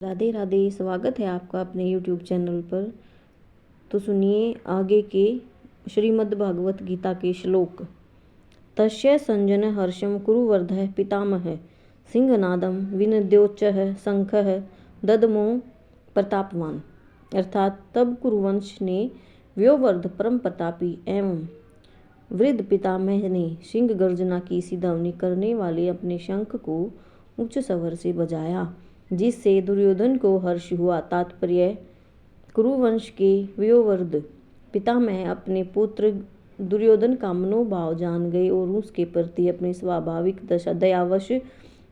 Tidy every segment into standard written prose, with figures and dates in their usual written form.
राधे राधे। स्वागत है आपका अपने YouTube चैनल पर। तो सुनिए आगे के श्रीमद् भागवत गीता के श्लोक। तस्य संजन हर्षम कुरुवर्धः पितामह सिंहनादम विनद्योच्चः शंखः ददमो प्रतापवान। अर्थात तब कुरुवंश ने व्योवर्ध परम प्रतापी एवं वृद्ध पितामह ने सिंह गर्जना की सिधवनी करने वाले अपने शंख को उच्च स्वर से बजाया, जिससे दुर्योधन को हर्ष हुआ। तात्पर्य: कुरुवंश के व्योवर्ध पितामह अपने पुत्र दुर्योधन का मनोभाव जान गए और उसके प्रति अपनी स्वाभाविक दयावश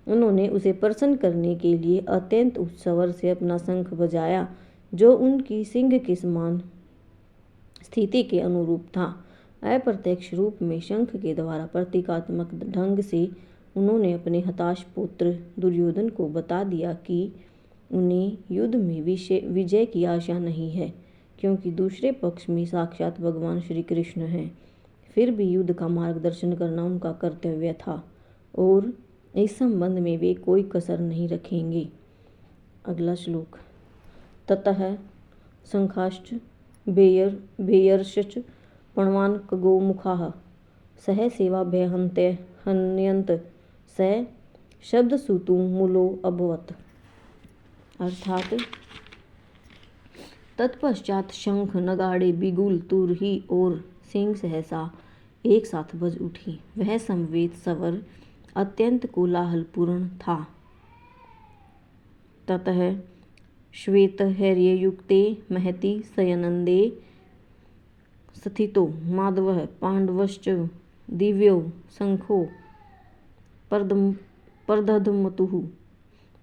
उन्होंने उसे प्रसन्न करने के लिए अत्यंत उच्च स्वर से अपना शंख बजाया, जो उनकी सिंह के समान स्थिति के अनुरूप था। अप्रत्यक्ष रूप में शंख के द्वारा प्रतीकात्मक ढंग से उन्होंने अपने हताश पुत्र दुर्योधन को बता दिया कि उन्हें युद्ध में विजय की आशा नहीं है, क्योंकि दूसरे पक्ष में साक्षात भगवान श्री कृष्ण हैं। फिर भी युद्ध का मार्गदर्शन करना उनका कर्तव्य था और इस संबंध में वे कोई कसर नहीं रखेंगे। अगला श्लोक। ततः शंखाश्च भेयर्श्च पणवान् खगोमुखाः सह सेवाभ्यहन्यन्त स शब्दसूतु मूलो अभवत्। अर्थात तत्पश्चात शंख, नगाड़े, बिगुल, तुरही और सींग सहसा एक साथ बज उठी। वह समवेत स्वर अत्यंत कोलाहलपूर्ण था। ततः श्वेतहैर्ययुक्ते महति शयनन्दे स्थितो माधवः पाण्डवश्च दिव्यो शंखो प्रदधमतुः।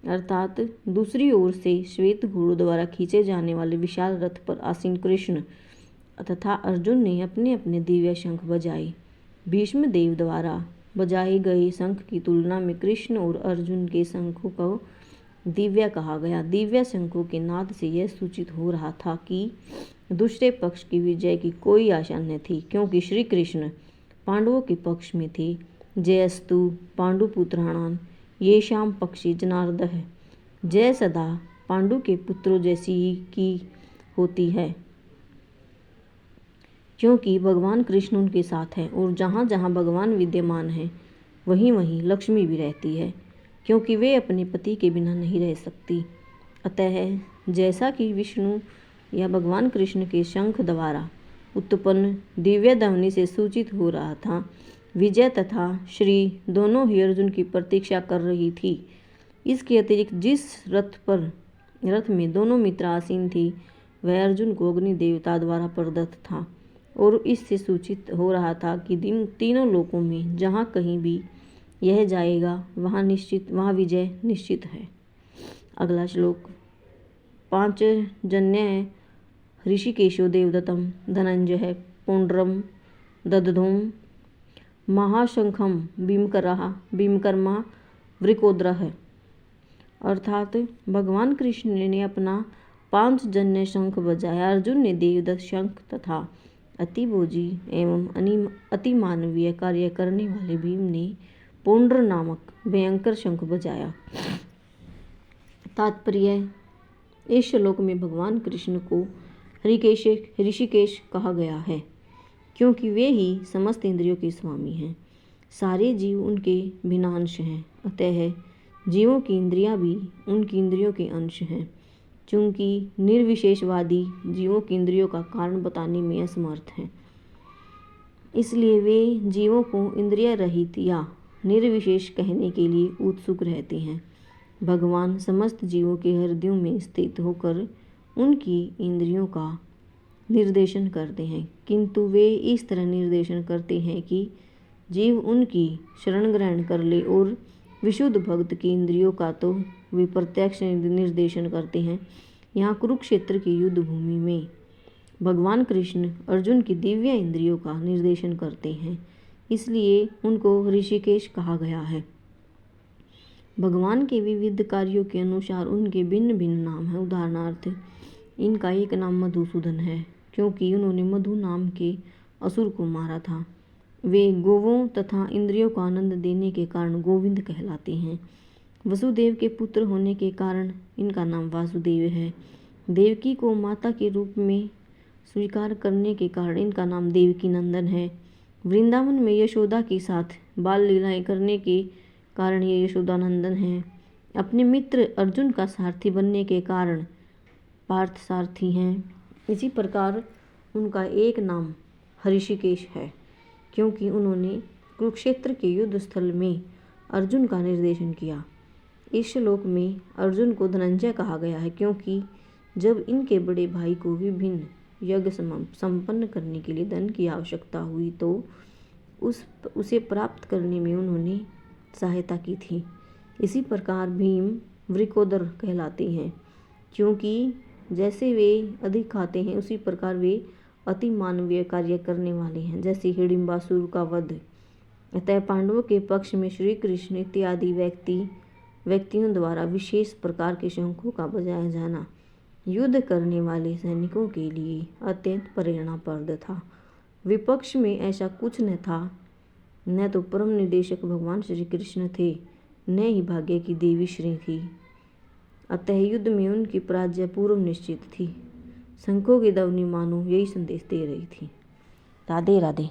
अर्थात दूसरी ओर से श्वेत घोड़ों द्वारा खींचे जाने वाले विशाल रथ पर आसीन कृष्ण तथा अर्जुन ने अपने अपने दिव्य शंख बजाए। भीष्म देव द्वारा बजाए गए शंख की तुलना में कृष्ण और अर्जुन के शंखों को दिव्य कहा गया। दिव्य शंखों के नाद से यह सूचित हो रहा था कि दूसरे पक्ष की विजय की कोई आशा न थी, क्योंकि श्री कृष्ण पांडवों के पक्ष में थे। जयस्तु पांडुपुत्राणां येषां पक्षे जनार्दनः। जय सदा पांडु के पुत्रों जैसी ही की होती है, क्योंकि भगवान कृष्ण उनके साथ है और जहाँ जहाँ भगवान विद्यमान है वहीं वहीं लक्ष्मी भी रहती है, क्योंकि वे अपने पति के बिना नहीं रह सकती। अतः जैसा कि विष्णु या भगवान कृष्ण के शंख द्वारा उत्पन्न दिव्य ध्वनि से सूचित हो रहा था, विजय तथा श्री दोनों ही अर्जुन की प्रतीक्षा कर रही थी। इसके अतिरिक्त जिस रथ में दोनों मित्र आसीन थी, वह अर्जुन को अग्नि देवता द्वारा प्रदत्त था और इससे सूचित हो रहा था कि तीनों लोकों में जहाँ कहीं भी यह जाएगा वहाँ विजय निश्चित है। अगला श्लोक। पांचजन्य ऋषिकेशो देवदत्तं धनंजय पौंड्रम ददधों महाशंखम भीमकर्मा वृकोद्रः। अर्थात भगवान कृष्ण ने अपना पांचजन्य शंख बजाया। अर्जुन ने देवदत्त शंख तथा अतिभोजी एवं अतिमानवीय कार्य करने वाले भीम ने पौंड्र नामक भयंकर शंख बजाया। तात्पर्य: इस श्लोक में भगवान कृष्ण को ऋषिकेश कहा गया है, क्योंकि वे ही समस्त इंद्रियों के स्वामी हैं। सारे जीव उनके भिन्नांश हैं, अतः जीवों की इंद्रियां भी उनकी इंद्रियों के अंश हैं। चूंकि निर्विशेषवादी जीवों की इंद्रियों का कारण बताने में असमर्थ हैं, इसलिए वे जीवों को इंद्रिय रहित या निर्विशेष कहने के लिए उत्सुक रहते हैं। भगवान समस्त जीवों के हृदयों में स्थित होकर उनकी इंद्रियों का निर्देशन करते हैं, किंतु वे इस तरह निर्देशन करते हैं कि जीव उनकी शरण ग्रहण कर ले, और विशुद्ध भक्त की इंद्रियों का तो वे प्रत्यक्ष निर्देशन करते हैं। यहाँ कुरुक्षेत्र की युद्ध भूमि में भगवान कृष्ण अर्जुन की दिव्य इंद्रियों का निर्देशन करते हैं, इसलिए उनको ऋषिकेश कहा गया है। भगवान के विविध कार्यों के अनुसार उनके भिन्न भिन्न नाम हैं। उदाहरणार्थ, इनका एक नाम मधुसूदन है, क्योंकि उन्होंने मधु नाम के असुर को मारा था। वे गोवों तथा इंद्रियों को आनंद देने के कारण गोविंद कहलाते हैं। वसुदेव के पुत्र होने के कारण इनका नाम वासुदेव है। देवकी को माता के रूप में स्वीकार करने के कारण इनका नाम देवकी नंदन है। वृंदावन में यशोदा के साथ बाल लीलाएं करने के कारण ये यशोदानंदन हैं। अपने मित्र अर्जुन का सारथी बनने के कारण पार्थ सारथी हैं। इसी प्रकार उनका एक नाम हृषिकेश है, क्योंकि उन्होंने कुरुक्षेत्र के युद्ध स्थल में अर्जुन का निर्देशन किया। इस श्लोक में अर्जुन को धनंजय कहा गया है, क्योंकि जब इनके बड़े भाई को विभिन्न यज्ञ संपन्न करने के लिए धन की आवश्यकता हुई तो उसे प्राप्त करने में उन्होंने सहायता की थी। इसी प्रकार भीम वृकोदर कहलाते हैं, क्योंकि जैसे वे अधिक खाते हैं उसी प्रकार वे अति मानवीय कार्य करने वाले हैं, जैसे हिडिंबासुर का वध। अतः पांडवों के पक्ष में श्री कृष्ण इत्यादि व्यक्तियों द्वारा विशेष प्रकार के शंखों का बजाया जाना युद्ध करने वाले सैनिकों के लिए अत्यंत प्रेरणाप्रद था। विपक्ष में ऐसा कुछ न था, न तो परम निदेशक भगवान श्री कृष्ण थे, न ही भाग्य की देवी श्री थी। अतः युद्ध में उनकी पराजय पूर्व निश्चित थी। शंखों की ध्वनि मानो यही संदेश दे रही थी। राधे राधे।